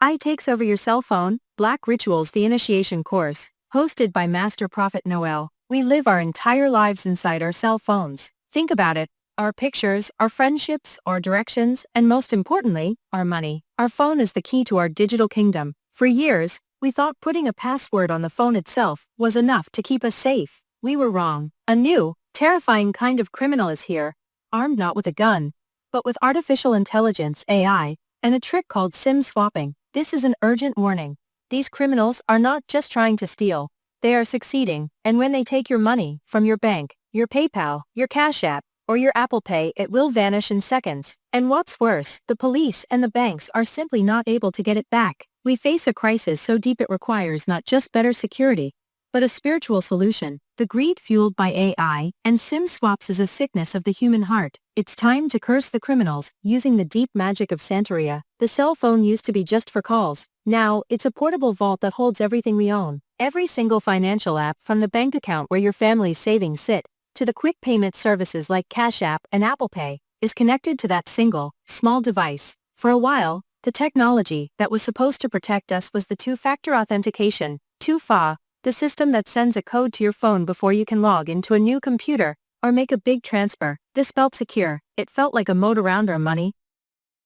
AI takes over your cell phone. Black Rituals, the initiation course, hosted by Master Prophet Noel. We live our entire lives inside our cell phones. Think about it. Our pictures, our friendships, our directions, and most importantly, our money. Our phone is the key to our digital kingdom. For years, we thought putting a password on the phone itself was enough to keep us safe. We were wrong. A new, terrifying kind of criminal is here, armed not with a gun, but with artificial intelligence (AI), and a trick called SIM swapping. This is an urgent warning. These criminals are not just trying to steal, they are succeeding, and when they take your money from your bank, your PayPal, your Cash App, or your Apple Pay, it will vanish in seconds. And what's worse, the police and the banks are simply not able to get it back. We face a crisis so deep it requires not just better security, but a spiritual solution. The greed fueled by AI and SIM swaps is a sickness of the human heart. It's time to curse the criminals using the deep magic of Santeria. The cell phone used to be just for calls. Now, it's a portable vault that holds everything we own. Every single financial app, from the bank account where your family's savings sit, to the quick payment services like Cash App and Apple Pay, is connected to that single, small device. For a while, the technology that was supposed to protect us was the two-factor authentication, 2FA, the system that sends a code to your phone before you can log into a new computer or make a big transfer. This felt secure. It felt like a moat around our money.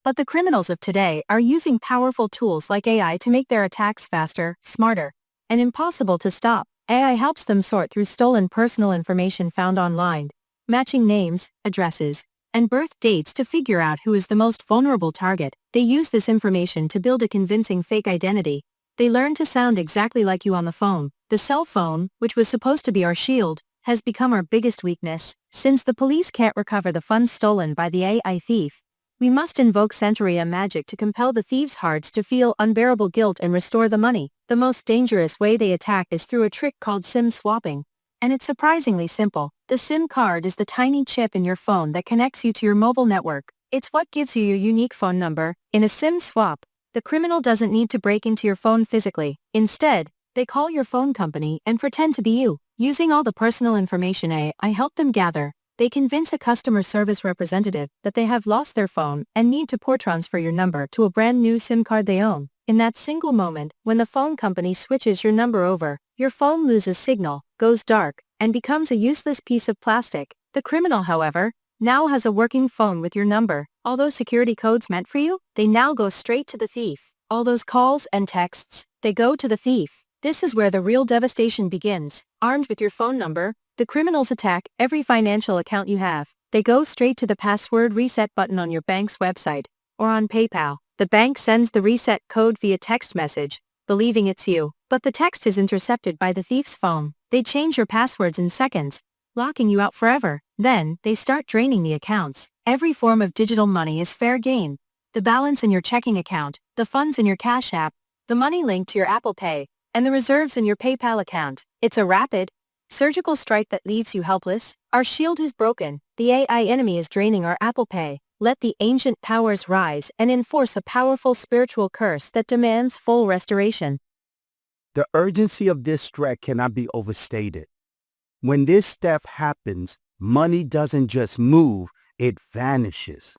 But the criminals of today are using powerful tools like AI to make their attacks faster, smarter, and impossible to stop. AI helps them sort through stolen personal information found online, matching names, addresses, and birth dates to figure out who is the most vulnerable target. They use this information to build a convincing fake identity. They learn to sound exactly like you on the phone. The cell phone, which was supposed to be our shield, has become our biggest weakness. Since the police can't recover the funds stolen by the AI thief, we must invoke Santeria magic to compel the thieves' hearts to feel unbearable guilt and restore the money. The most dangerous way they attack is through a trick called SIM swapping. And it's surprisingly simple. The SIM card is the tiny chip in your phone that connects you to your mobile network. It's what gives you your unique phone number. In a SIM swap, the criminal doesn't need to break into your phone physically. Instead, they call your phone company and pretend to be you. Using all the personal information AI help them gather, they convince a customer service representative that they have lost their phone and need to transfer your number to a brand new SIM card they own. In that single moment, when the phone company switches your number over, your phone loses signal, goes dark, and becomes a useless piece of plastic. The criminal, however, now has a working phone with your number. All those security codes meant for you, they now go straight to the thief. All those calls and texts, they go to the thief. This is where the real devastation begins. Armed with your phone number, the criminals attack every financial account you have. They go straight to the password reset button on your bank's website, or on PayPal. The bank sends the reset code via text message, believing it's you. But the text is intercepted by the thief's phone. They change your passwords in seconds, locking you out forever. Then, they start draining the accounts. Every form of digital money is fair game. The balance in your checking account, the funds in your Cash App, the money linked to your Apple Pay, and the reserves in your PayPal account. It's a rapid, surgical strike that leaves you helpless. Our shield is broken. The AI enemy is draining our Apple Pay. Let the ancient powers rise and enforce a powerful spiritual curse that demands full restoration. The urgency of this threat cannot be overstated. When this theft happens, money doesn't just move, it vanishes.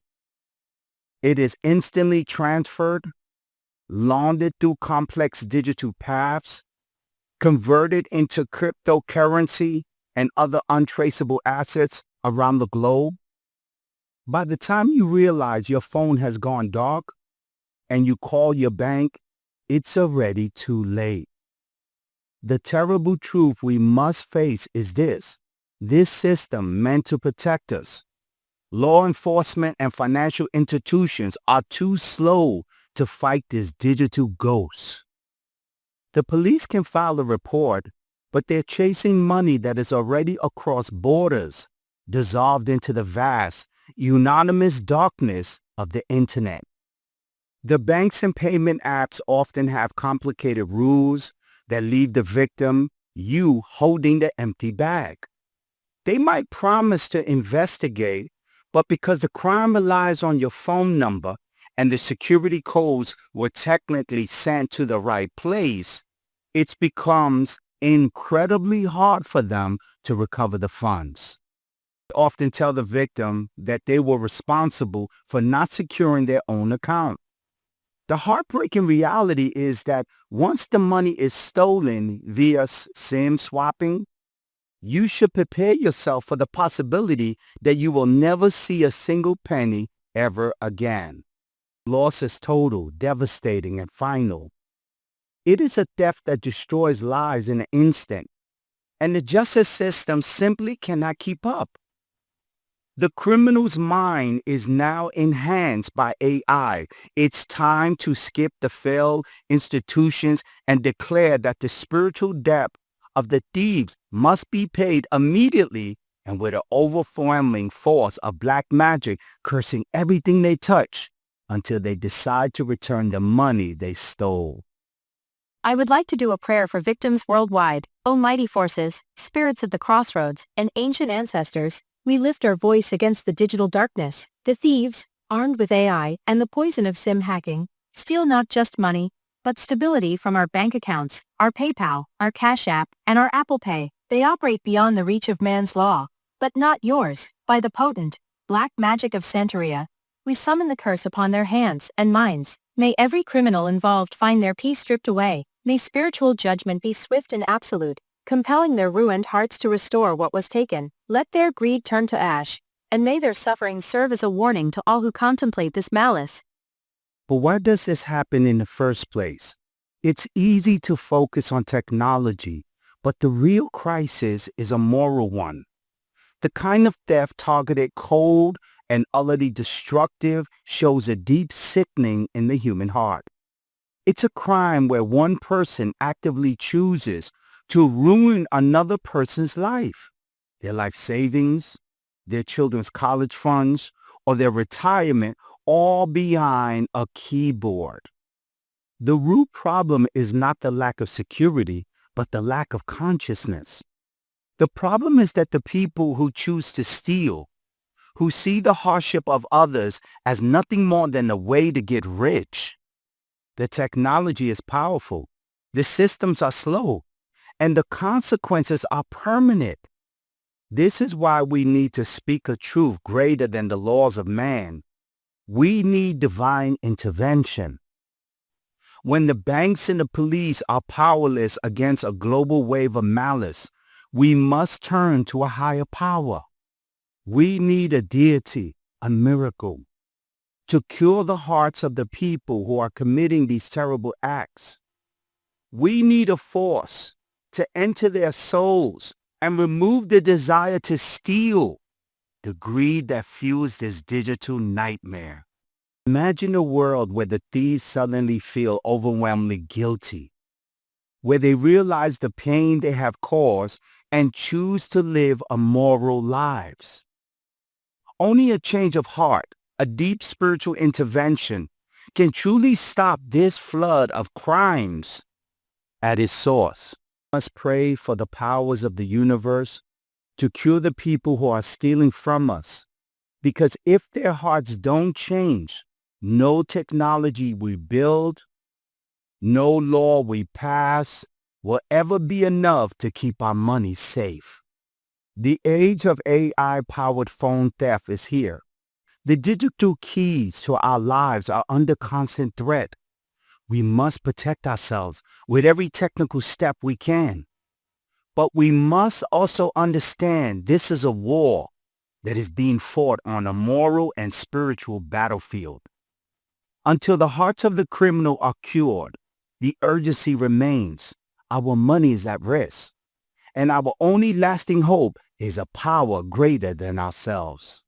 It is instantly transferred, laundered through complex digital paths, converted into cryptocurrency and other untraceable assets around the globe. By the time you realize your phone has gone dark and you call your bank, it's already too late. The terrible truth we must face is this. This system meant to protect us. Law enforcement and financial institutions are too slow to fight this digital ghost. The police can file a report, but they're chasing money that is already across borders, dissolved into the vast, unanimous darkness of the internet. The banks and payment apps often have complicated rules that leave the victim, you, holding the empty bag. They might promise to investigate, but because the crime relies on your phone number and the security codes were technically sent to the right place, it becomes incredibly hard for them to recover the funds. They often tell the victim that they were responsible for not securing their own account. The heartbreaking reality is that once the money is stolen via SIM swapping, you should prepare yourself for the possibility that you will never see a single penny ever again. Loss is total, devastating, and final. It is a theft that destroys lives in an instant, and the justice system simply cannot keep up. The criminal's mind is now enhanced by AI. It's time to skip the failed institutions and declare that the spiritual debt of the thieves must be paid immediately and with an overwhelming force of black magic cursing everything they touch until they decide to return the money they stole. I would like to do a prayer for victims worldwide. Almighty forces, spirits of the crossroads, and ancient ancestors, we lift our voice against the digital darkness. The thieves, armed with AI and the poison of SIM hacking, steal not just money, but stability from our bank accounts, our PayPal, our Cash App, and our Apple Pay. They operate beyond the reach of man's law, but not yours. By the potent, black magic of Santeria, we summon the curse upon their hands and minds. May every criminal involved find their peace stripped away. May spiritual judgment be swift and absolute, compelling their ruined hearts to restore what was taken. Let their greed turn to ash, and may their suffering serve as a warning to all who contemplate this malice. But why does this happen in the first place? It's easy to focus on technology, but the real crisis is a moral one. The kind of theft targeted cold and utterly destructive shows a deep sickening in the human heart. It's a crime where one person actively chooses to ruin another person's life, their life savings, their children's college funds, or their retirement, all behind a keyboard. The root problem is not the lack of security, but the lack of consciousness. The problem is that the people who choose to steal, who see the hardship of others as nothing more than a way to get rich. The technology is powerful, the systems are slow, and the consequences are permanent. This is why we need to speak a truth greater than the laws of man. We need divine intervention. When the banks and the police are powerless against a global wave of malice, we must turn to a higher power. We need a deity, a miracle, to cure the hearts of the people who are committing these terrible acts. We need a force to enter their souls and remove the desire to steal, the greed that fuels this digital nightmare. Imagine a world where the thieves suddenly feel overwhelmingly guilty, where they realize the pain they have caused and choose to live immoral lives. Only a change of heart, a deep spiritual intervention, can truly stop this flood of crimes at its source. We must pray for the powers of the universe to cure the people who are stealing from us, because if their hearts don't change, no technology we build, no law we pass will ever be enough to keep our money safe. The age of AI-powered phone theft is here. The digital keys to our lives are under constant threat. We must protect ourselves with every technical step we can. But we must also understand this is a war that is being fought on a moral and spiritual battlefield. Until the hearts of the criminal are cured, the urgency remains. Our money is at risk, and our only lasting hope is a power greater than ourselves.